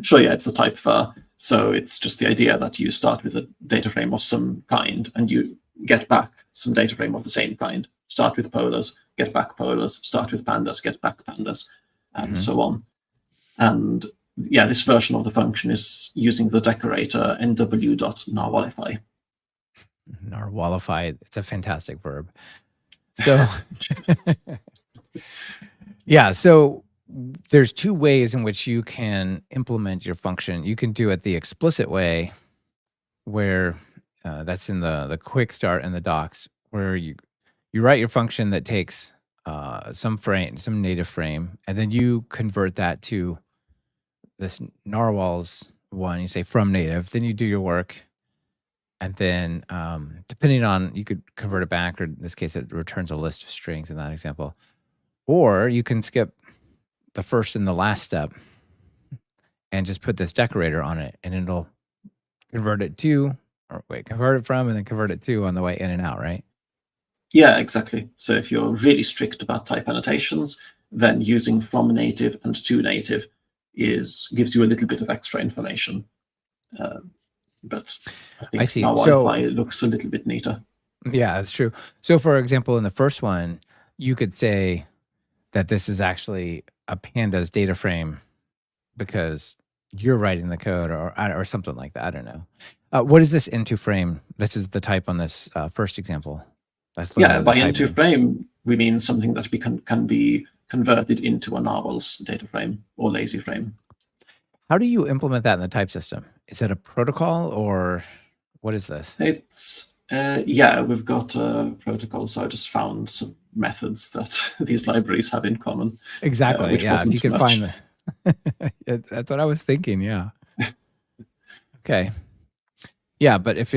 sure. Yeah, it's a type var. So it's just the idea that you start with a data frame of some kind and you get back some data frame of the same kind. Start with polars, get back polars, start with pandas, get back pandas, and so on. And yeah, this version of the function is using the decorator nw.narwhalify. Narwhalify, it's a fantastic verb. So yeah, so there's two ways in which you can implement your function. You can do it the explicit way, where that's in the quick start and the docs, where you write your function that takes some native frame, and then you convert that to this narwhals one. You say from native, then you do your work, and then depending on, you could convert it back, or in this case, it returns a list of strings in that example. Or you can skip the first and the last step and just put this decorator on it, and it'll convert it from, and then convert it to on the way in and out, right? Yeah, exactly. So if you're really strict about type annotations, then using from native and to native gives you a little bit of extra information. But I think Narwhalify looks a little bit neater. Yeah, that's true. So for example, in the first one, you could say that this is actually a pandas data frame because you're writing the code, or something like that. I don't know. What is this into frame? This is the type on this first example. Yeah, by into frame, we mean something that can be converted into a narwhals data frame or lazy frame. How do you implement that in the type system? Is it a protocol, or what is this? It's yeah, we've got a protocol. So I just found some methods that these libraries have in common. Exactly. Yeah, if you can find them. That's what I was thinking. Yeah. Okay. Yeah, but if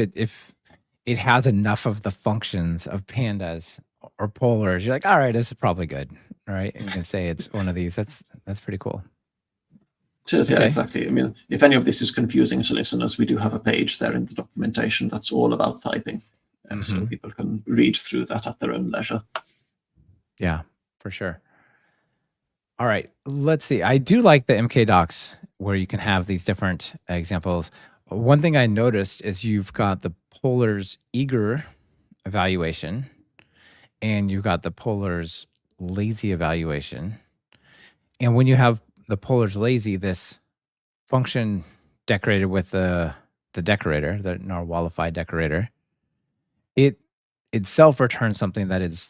it has enough of the functions of pandas or polars, you're like, all right, this is probably good. All right, and you can say it's one of these. That's pretty cool. Cheers. Yeah, exactly. I mean, if any of this is confusing to listeners, we do have a page there in the documentation that's all about typing, and so people can read through that at their own leisure. Yeah, for sure. All right, let's see. I do like the MK docs where you can have these different examples. One thing I noticed is you've got the polars eager evaluation, and you've got the polars lazy evaluation. And when you have the polars lazy, this function decorated with the decorator, the Narwhalify decorator, it itself returns something that is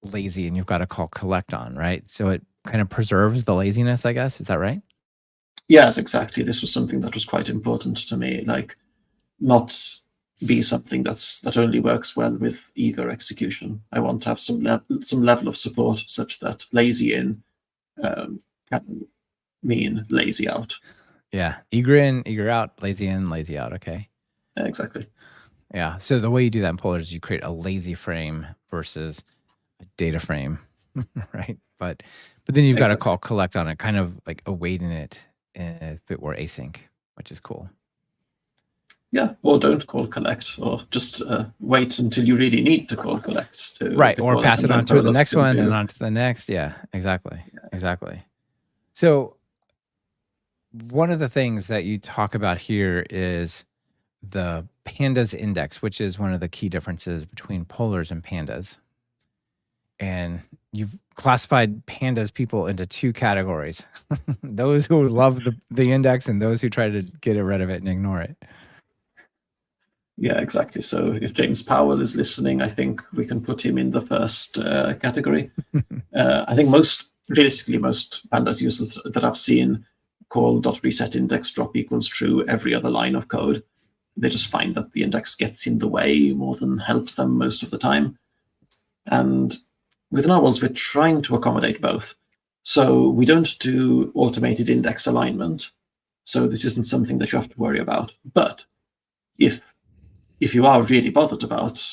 lazy, and you've got to call collect on, right? So it kind of preserves the laziness, I guess. Is that right? Yes, exactly. This was something that was quite important to me, like not be something that only works well with eager execution. I want to have some level of support such that lazy in can mean lazy out. Yeah, eager in, eager out, lazy in, lazy out. Okay. Exactly. Yeah. So the way you do that in polars is you create a lazy frame versus a data frame, right? But then you've got to call collect on it, kind of like awaiting it if it were async, which is cool. Yeah, or don't call collect, or just wait until you really need to call collect. Right, or pass it on to the next one and on to the next. Yeah, exactly. Yeah. Exactly. So one of the things that you talk about here is the pandas index, which is one of the key differences between polars and pandas. And you've classified pandas people into two categories. Those who love the index and those who try to get rid of it and ignore it. Yeah, exactly. So if James Powell is listening, I think we can put him in the first category. I think realistically, most pandas users that I've seen call .reset index drop equals true every other line of code. They just find that the index gets in the way more than helps them most of the time. And with narwhals, we're trying to accommodate both. So we don't do automated index alignment. So this isn't something that you have to worry about. But if you are really bothered about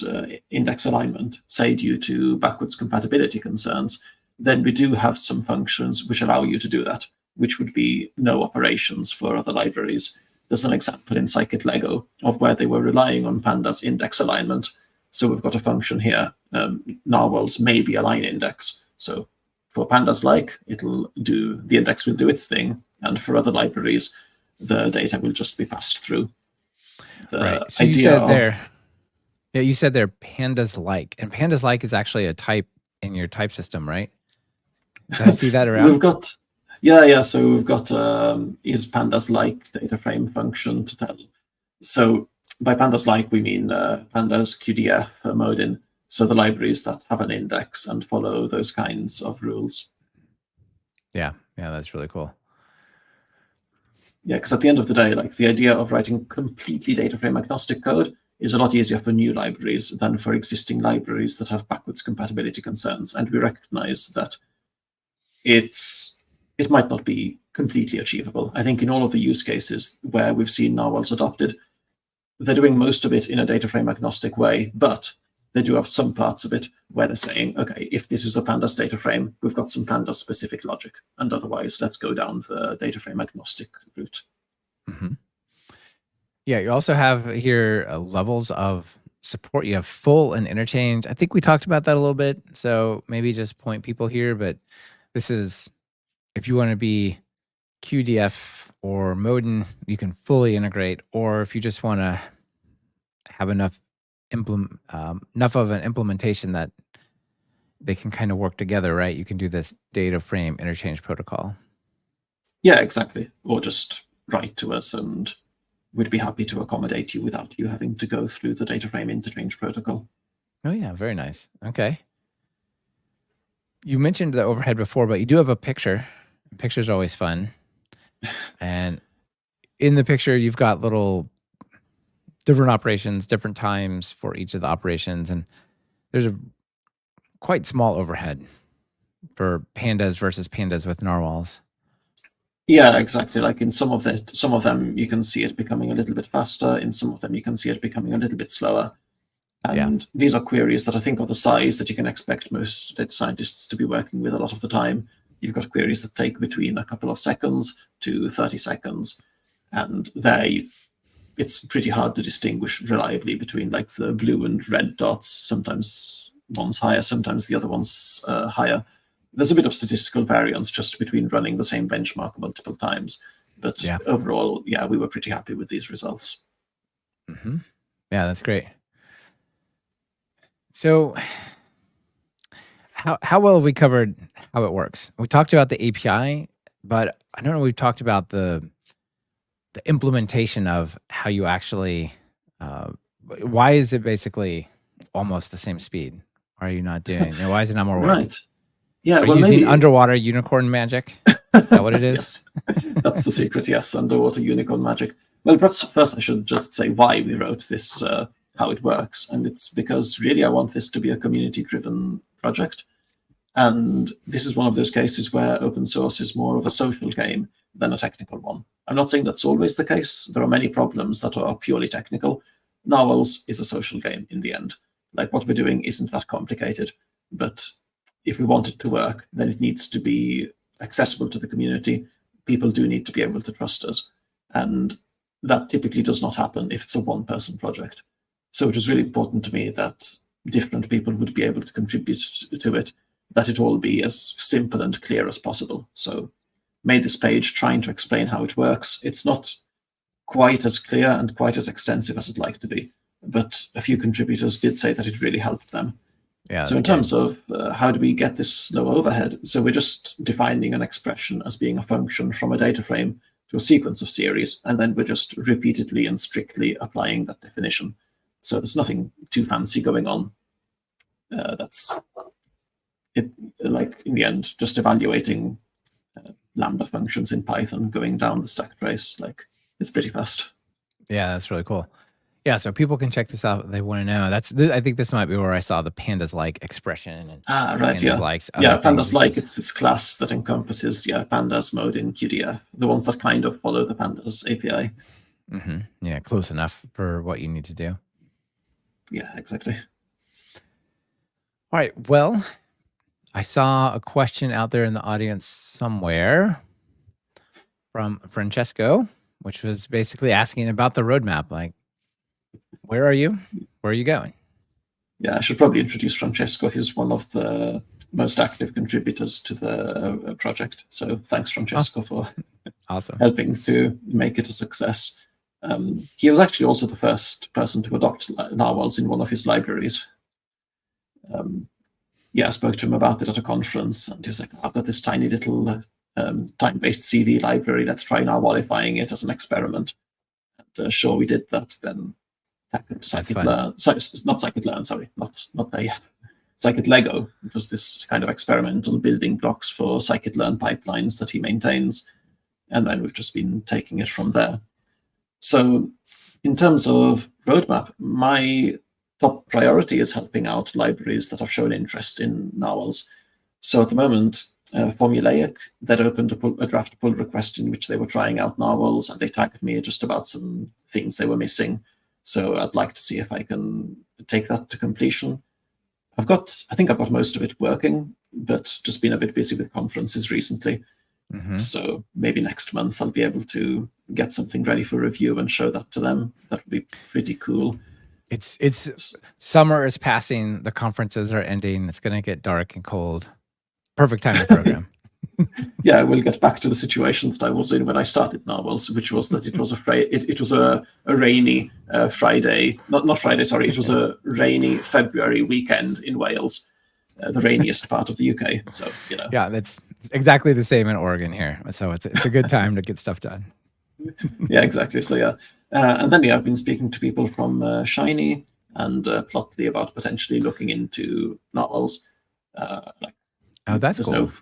index alignment, say due to backwards compatibility concerns, then we do have some functions which allow you to do that, which would be no operations for other libraries there's an example in scikit-lego of where they were relying on pandas index alignment. So we've got a function here, narwhals may be align index. So for pandas like, the index will do its thing, and for other libraries, the data will just be passed through. Right. So you said there, you said there pandas like, and pandas like is actually a type in your type system, right? Did I see that around? We've got, yeah. So we've got is pandas like data frame function to tell. So by pandas like, we mean pandas, QDF, Modin. So the libraries that have an index and follow those kinds of rules. Yeah, that's really cool. Yeah, because at the end of the day, like the idea of writing completely data frame agnostic code is a lot easier for new libraries than for existing libraries that have backwards compatibility concerns. And we recognize that it might not be completely achievable. I think in all of the use cases where we've seen narwhals adopted, they're doing most of it in a data frame agnostic way, but they do have some parts of it where they're saying, okay, if this is a pandas data frame, we've got some pandas specific logic, and otherwise let's go down the data frame agnostic route. Mm-hmm. Yeah, you also have here levels of support. You have full and interchange. I think we talked about that a little bit, so maybe just point people here, but this is, if you want to be QDF or Modin, you can fully integrate, or if you just want to have enough of an implementation that they can kind of work together, right? You can do this data frame interchange protocol. Yeah, exactly. Or just write to us and we'd be happy to accommodate you without you having to go through the data frame interchange protocol. Oh yeah, very nice. Okay. You mentioned the overhead before, but you do have a picture. Pictures are always fun. And in the picture, you've got little different operations, different times for each of the operations. And there's a quite small overhead for pandas versus pandas with narwhals. Yeah, exactly. Like in some of them, you can see it becoming a little bit faster. In some of them, you can see it becoming a little bit slower. And these are queries that I think are the size that you can expect most data scientists to be working with a lot of the time. You've got queries that take between a couple of seconds to 30 seconds. And there, it's pretty hard to distinguish reliably between like the blue and red dots. Sometimes one's higher, sometimes the other one's higher. There's a bit of statistical variance just between running the same benchmark multiple times. But overall, yeah, we were pretty happy with these results. Mm-hmm. Yeah, that's great. So how well have we covered how it works? We talked about the API, but I don't know, we've talked about the implementation of how you actually, why is it basically almost the same speed? Are you not doing, why is it not more work? Right. Yeah, Are you using underwater unicorn magic? Is that what it is? Yes. That's the secret, yes, underwater unicorn magic. Well, perhaps first I should just say why we wrote this, how it works. And it's because really I want this to be a community-driven project. And this is one of those cases where open source is more of a social game than a technical one. I'm not saying that's always the case. There are many problems that are purely technical. Narwhals is a social game in the end. Like what we're doing isn't that complicated, but if we want it to work, then it needs to be accessible to the community. People do need to be able to trust us. And that typically does not happen if it's a one-person project. So it was really important to me that different people would be able to contribute to it, that it all be as simple and clear as possible. So made this page trying to explain how it works. It's not quite as clear and quite as extensive as I'd like to be, but a few contributors did say that it really helped them. Yeah. So in terms of how do we get this low overhead? So we're just defining an expression as being a function from a data frame to a sequence of series, and then we're just repeatedly and strictly applying that definition. So there's nothing too fancy going on. That's it. Like in the end, just evaluating Lambda functions in Python, going down the stack trace. Like it's pretty fast. Yeah, that's really cool. Yeah, so people can check this out if they want to know. I think this might be where I saw the pandas like expression. And right, pandas yeah. likes Yeah, pandas like, it's this class that encompasses, pandas, Modin, QDF, the ones that kind of follow the pandas API. Mm-hmm. Yeah, close enough for what you need to do. Yeah, exactly. All right, well, I saw a question out there in the audience somewhere from Francesco. which was basically asking about the roadmap. Like, where are you? Where are you going? Yeah, I should probably introduce Francesco. He's one of the most active contributors to the project. So thanks, Francesco, for Awesome. helping to make it a success. He was actually also the first person to adopt narwhals in one of his libraries. I spoke to him about it at a conference, and he was like, I've got this tiny little time-based CV library. Let's try narwhalifying it as an experiment. And sure, we did that. Then scikit-learn, not scikit-learn, sorry, not there yet. Scikit-Lego. It was this kind of experimental building blocks for scikit-learn pipelines that he maintains. And then we've just been taking it from there. So in terms of roadmap, my top priority is helping out libraries that have shown interest in narwhals. So at the moment, Formulaic, that opened a draft pull request in which they were trying out narwhals, and they tagged me just about some things they were missing. So I'd like to see if I can take that to completion. I think I've got most of it working, but just been a bit busy with conferences recently. Mm-hmm. So maybe next month I'll be able to get something ready for review and show that to them. That would be pretty cool. It's summer is passing, the conferences are ending, it's going to get dark and cold. Perfect time to program. Yeah, we'll get back to the situation that I was in when I started Narwhals, which was that it was a rainy Friday, not Friday, sorry, it was a rainy February weekend in Wales, the rainiest part of the UK. So, you know. Yeah, that's exactly the same in Oregon here. So it's a good time to get stuff done. Yeah, exactly. So yeah, and then I've been speaking to people from Shiny and Plotly about potentially looking into Narwhals. That's there's cool. No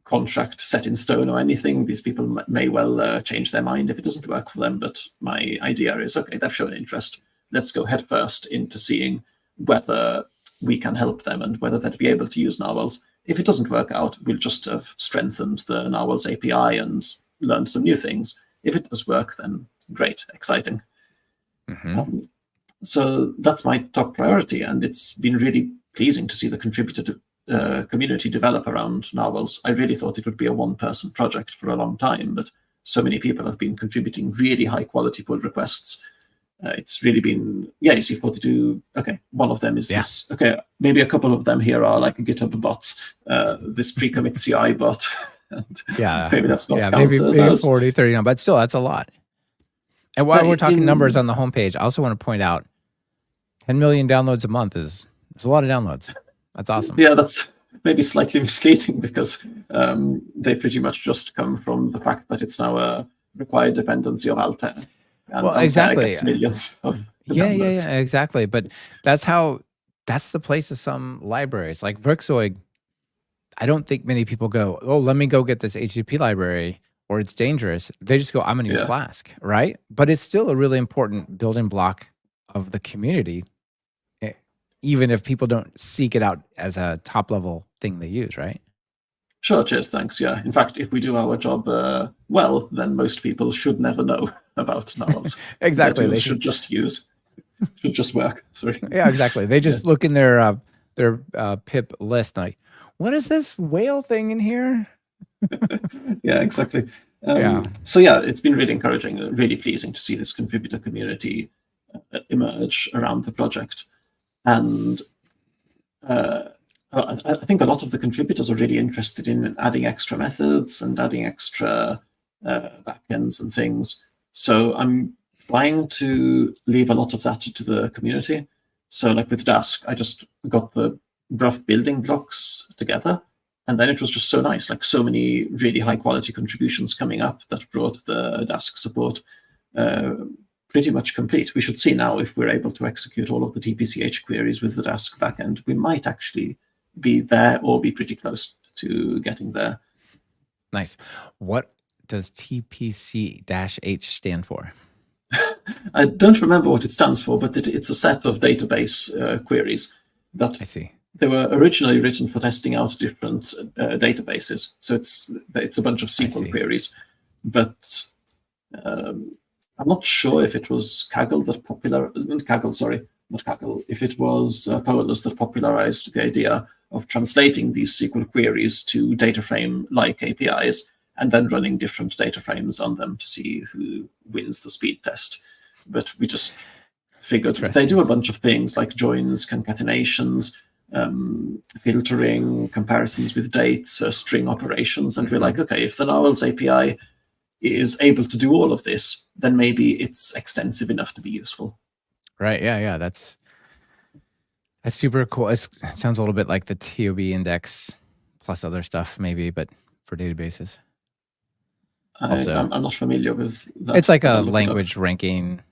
contract set in stone or anything. These people may well change their mind if it doesn't work for them. But my idea is, okay, they've shown interest. Let's go headfirst into seeing whether we can help them and whether they'd be able to use Narwhals. If it doesn't work out, we'll just have strengthened the Narwhals API and learned some new things. If it does work, then great, exciting. Mm-hmm. So that's my top priority, and it's been really pleasing to see the contributor community develop around Narwhals. I really thought it would be a one-person project for a long time, but so many people have been contributing really high-quality pull requests. It's really been, EC42, okay, one of them is this, okay, maybe a couple of them here are like GitHub bots, this pre-commit CI bot. And maybe that's not maybe 40, 30, but still, that's a lot. And while we're talking numbers on the homepage, I also want to point out 10 million downloads a month is a lot of downloads. That's awesome. Yeah, that's maybe slightly misleading because they pretty much just come from the fact that it's now a required dependency of Altair. And well, exactly. Gets millions of yeah, exactly. But that's the place of some libraries. Like Verkzoid, I don't think many people go, oh, let me go get this HTTP library or it's dangerous. They just go, I'm going to use Flask, right? But it's still a really important building block of the community, even if people don't seek it out as a top level thing they use, right? Sure, cheers, thanks. Yeah, in fact, if we do our job well, then most people should never know about Narwhals. Exactly. They should just work. Sorry. Yeah, exactly. They just look in their pip list like, what is this whale thing in here? Yeah, exactly. So it's been really encouraging, really pleasing to see this contributor community emerge around the project. And I think a lot of the contributors are really interested in adding extra methods and adding extra backends and things. So I'm trying to leave a lot of that to the community. So like with Dask, I just got the rough building blocks together. And then it was just so nice, like so many really high quality contributions coming up that brought the Dask support pretty much complete. We should see now if we're able to execute all of the TPCH queries with the Dask backend. We might actually be there or be pretty close to getting there. Nice. What does TPC-H stand for? I don't remember what it stands for, but it's a set of database queries that I see. They were originally written for testing out different databases. So it's a bunch of SQL queries. But I'm not sure if it was Kaggle that if it was Polus that popularized the idea of translating these SQL queries to data frame-like APIs. and then running different data frames on them to see who wins the speed test. But we just figured they do a bunch of things like joins, concatenations, filtering, comparisons with dates, string operations. And we're like, okay, if the Narwhals API is able to do all of this, then maybe it's extensive enough to be useful. Right. Yeah. That's super cool. It sounds a little bit like the TOB index plus other stuff, maybe, but for databases. I'm not familiar with that. It's like a language ranking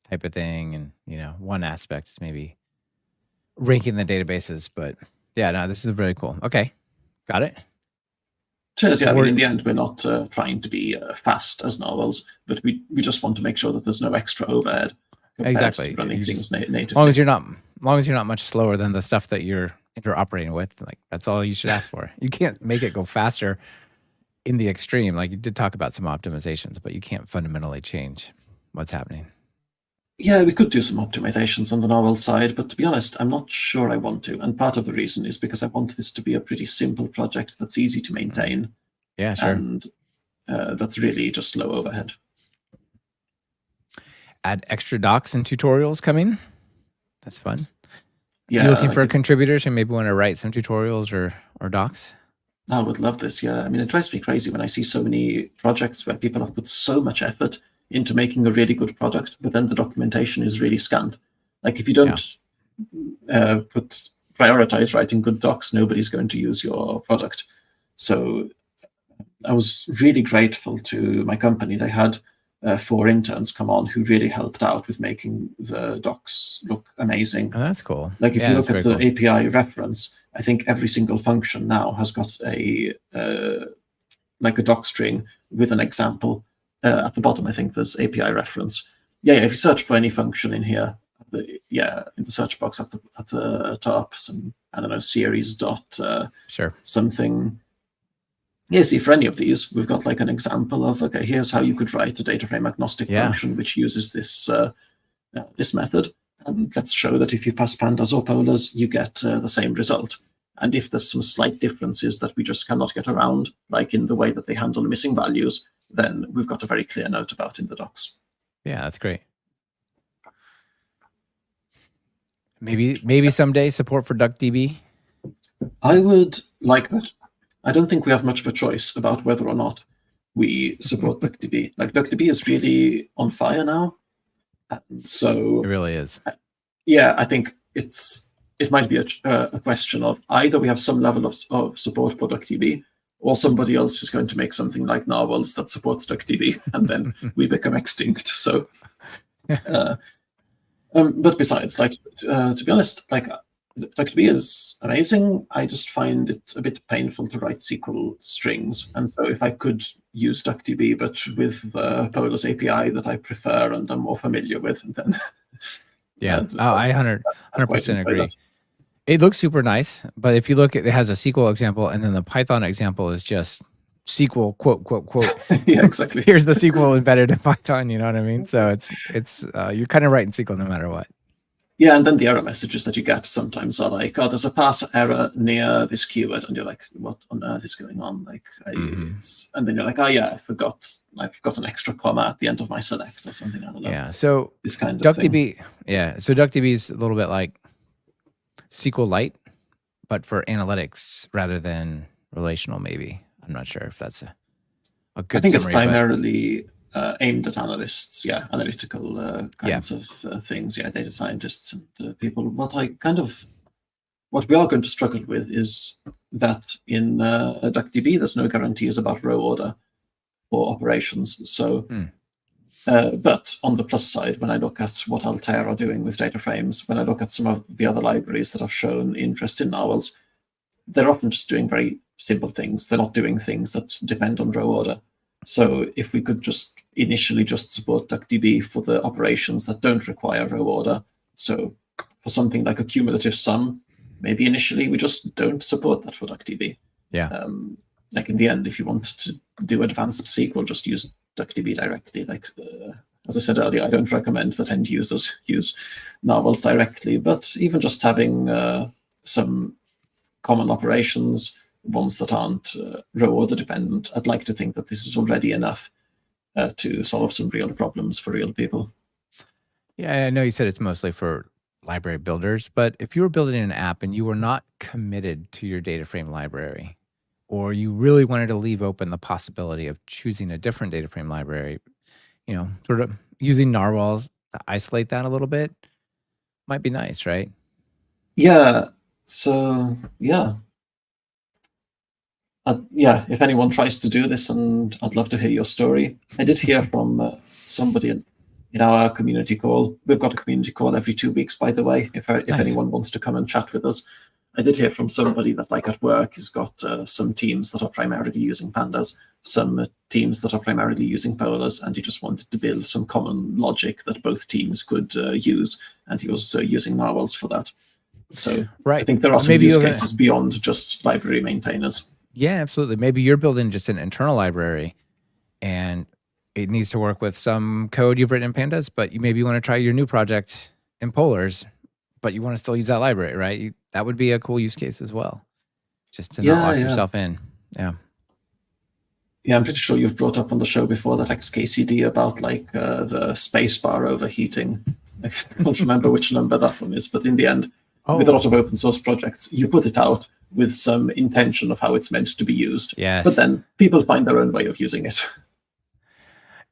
type of thing. And, one aspect is maybe ranking the databases. But yeah, no, this is very cool. Okay. Got it. Cheers. Yeah, I mean, in the end, we're not trying to be fast as Narwhals, but we just want to make sure that there's no extra overhead. Exactly. Running things natively. As long as you're not much slower than the stuff that you're interoperating with, like that's all you should ask for. You can't make it go faster in the extreme. Like you did talk about some optimizations, but you can't fundamentally change what's happening. Yeah, we could do some optimizations on the Narwhal side, but to be honest, I'm not sure I want to. And part of the reason is because I want this to be a pretty simple project that's easy to maintain. Yeah, sure. And that's really just low overhead. Add extra docs and tutorials coming. That's fun. Yeah, you're looking for contributors and maybe want to write some tutorials or docs? I would love this. Yeah, I mean, it drives me crazy when I see so many projects where people have put so much effort into making a really good product, but then the documentation is really scant. Like if you don't prioritize writing good docs, nobody's going to use your product. So I was really grateful to my company. They had 4 interns come on who really helped out with making the docs look amazing. Oh, that's cool. Like if you look at the API reference, I think every single function now has got a doc string with an example. At the bottom, I think there's API reference. Yeah, if you search for any function in here, in the search box at the top, some, I don't know, series dot something. Yeah, see, for any of these, we've got like an example of, okay, here's how you could write a data frame agnostic function which uses this this method. And let's show that if you pass pandas or polars, you get the same result. And if there's some slight differences that we just cannot get around, like in the way that they handle missing values, then we've got a very clear note about in the docs. Yeah, that's great. Maybe someday support for DuckDB? I would like that. I don't think we have much of a choice about whether or not we support DuckDB. Like DuckDB is really on fire now. And so it really is. Yeah, I think it might be a question of either we have some level of support for DuckDB, or somebody else is going to make something like Narwhals that supports DuckDB, and then we become extinct. So, but besides, like to be honest, like DuckDB is amazing. I just find it a bit painful to write SQL strings, and so if I could use DuckDB but with the Polars API that I prefer and I'm more familiar with, then yeah, I 100% agree. It looks super nice, but if you look, it has a SQL example, and then the Python example is just SQL quote quote quote. Yeah, exactly. Here's the SQL embedded in Python. You know what I mean? So it's you're kind of writing SQL no matter what. Yeah, and then the error messages that you get sometimes are like, "Oh, there's a parser error near this keyword," and you're like, "What on earth is going on?" Like, and then you're like, "Oh yeah, I've got an extra comma at the end of my select or something." I don't know. Yeah. So this kind of DuckDB. thing. Yeah. So DuckDB is a little bit like SQLite, but for analytics rather than relational. Maybe I'm not sure if that's a good. I think summary, it's primarily aimed at analysts, analytical kinds of things, data scientists and people. What we are going to struggle with is that in DuckDB, there's no guarantees about row order for operations. So, but on the plus side, when I look at what Altair are doing with data frames, when I look at some of the other libraries that have shown interest in Narwhals, they're often just doing very simple things. They're not doing things that depend on row order. So if we could just initially just support DuckDB for the operations that don't require row order, so for something like a cumulative sum, maybe initially we just don't support that for DuckDB. Yeah. Like in the end, if you want to do advanced SQL, just use DuckDB directly. Like as I said earlier, I don't recommend that end users use Narwhals directly, but even just having some common operations ones that aren't row order dependent. I'd like to think that this is already enough to solve some real problems for real people. Yeah, I know you said it's mostly for library builders, but if you were building an app and you were not committed to your data frame library, or you really wanted to leave open the possibility of choosing a different data frame library, sort of using narwhals to isolate that a little bit might be nice, right? Yeah. So yeah. Yeah, if anyone tries to do this, and I'd love to hear your story. I did hear from somebody in our community call. We've got a community call every 2 weeks, by the way, if Nice. anyone wants to come and chat with us. I did hear from somebody that, like, at work, has got some teams that are primarily using pandas, some teams that are primarily using polars, and he just wanted to build some common logic that both teams could use, and he was using narwhals for that. So Right. I think there are some Maybe use you're gonna- cases beyond just library maintainers. Yeah, absolutely. Maybe you're building just an internal library and it needs to work with some code you've written in pandas, but maybe you want to try your new project in polars, but you want to still use that library, right? That would be a cool use case as well, just to not lock yourself in. Yeah. Yeah, I'm pretty sure you've brought up on the show before that XKCD about, like, the spacebar overheating. I can't remember which number that one is, but in the end, with a lot of open source projects, you put it out with some intention of how it's meant to be used. Yes. But then people find their own way of using it.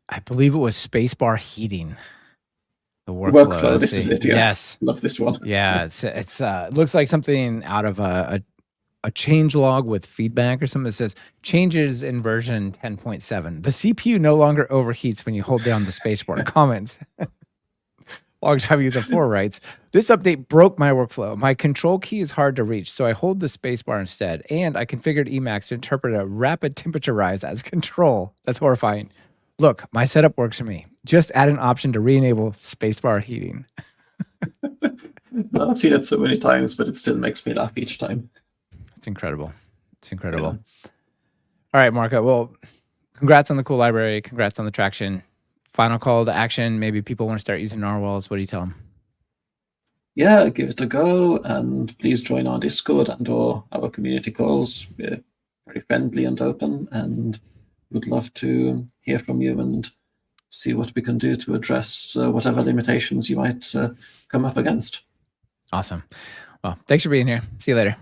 I believe it was spacebar heating. The workflow. This is it. Yeah. Yes. Love this one. Yeah. It looks like something out of a change log with feedback or something that says changes in version 10.7. The CPU no longer overheats when you hold down the spacebar. Comments. Longtime user 4 writes, this update broke my workflow. My control key is hard to reach, so I hold the spacebar instead. And I configured Emacs to interpret a rapid temperature rise as control. That's horrifying. Look, my setup works for me. Just add an option to re-enable spacebar heating. I've seen it so many times, but it still makes me laugh each time. It's incredible. It's incredible. Yeah. All right, Marco. Well, congrats on the cool library. Congrats on the traction. Final call to action. Maybe people want to start using narwhals. What do you tell them? Yeah, give it a go, and please join our Discord and or our community calls. We're very friendly and open, and would love to hear from you and see what we can do to address whatever limitations you might come up against. Awesome. Well, thanks for being here. See you later.